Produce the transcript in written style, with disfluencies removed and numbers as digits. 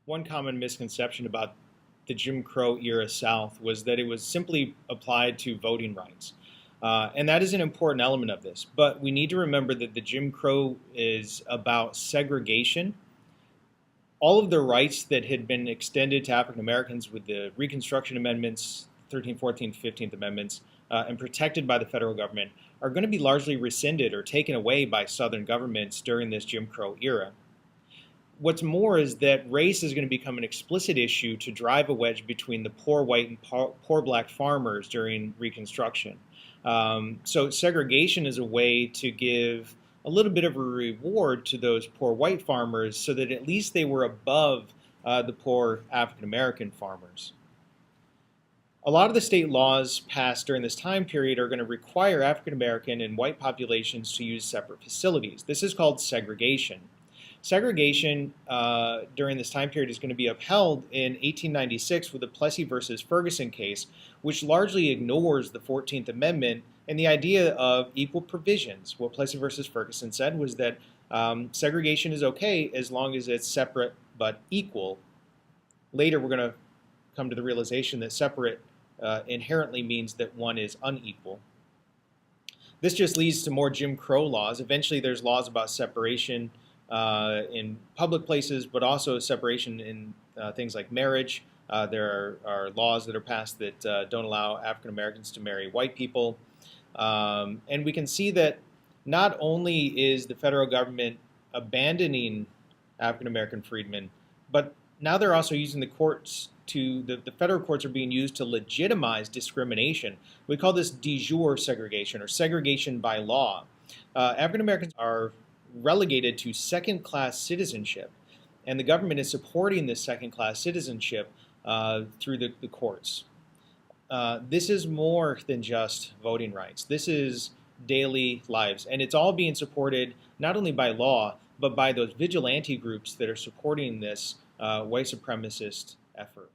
One common misconception about the Jim Crow era South was that it was simply applied to voting rights. And that is an important element of this. But we need to remember that the Jim Crow is about segregation. All of the rights that had been extended to African Americans with the Reconstruction Amendments, 13th, 14th, 15th Amendments, and protected by the federal government are going to be largely rescinded or taken away by Southern governments during this Jim Crow era. What's more is that race is going to become an explicit issue to drive a wedge between the poor white and poor black farmers during Reconstruction. So segregation is a way to give a little bit of a reward to those poor white farmers so that at least they were above the poor African American farmers. A lot of the state laws passed during this time period are going to require African American and white populations to use separate facilities. This is called segregation. Segregation during this time period is going to be upheld in 1896 with the Plessy versus Ferguson case, which largely ignores the 14th Amendment and the idea of equal provisions. What Plessy versus Ferguson said was that segregation is okay as long as it's separate but equal. Later, we're going to come to the realization that separate inherently means that one is unequal. This just leads to more Jim Crow laws. Eventually, there's laws about separation in public places, but also separation in things like marriage. There are laws that are passed that don't allow African Americans to marry white people. And we can see that not only is the federal government abandoning African American freedmen, but now they're also using the courts the federal courts are being used to legitimize discrimination. We call this de jure segregation or segregation by law. African Americans are relegated to second-class citizenship, and the government is supporting this second-class citizenship through the courts. This is more than just voting rights. This is daily lives, and it's all being supported not only by law, but by those vigilante groups that are supporting this white supremacist effort.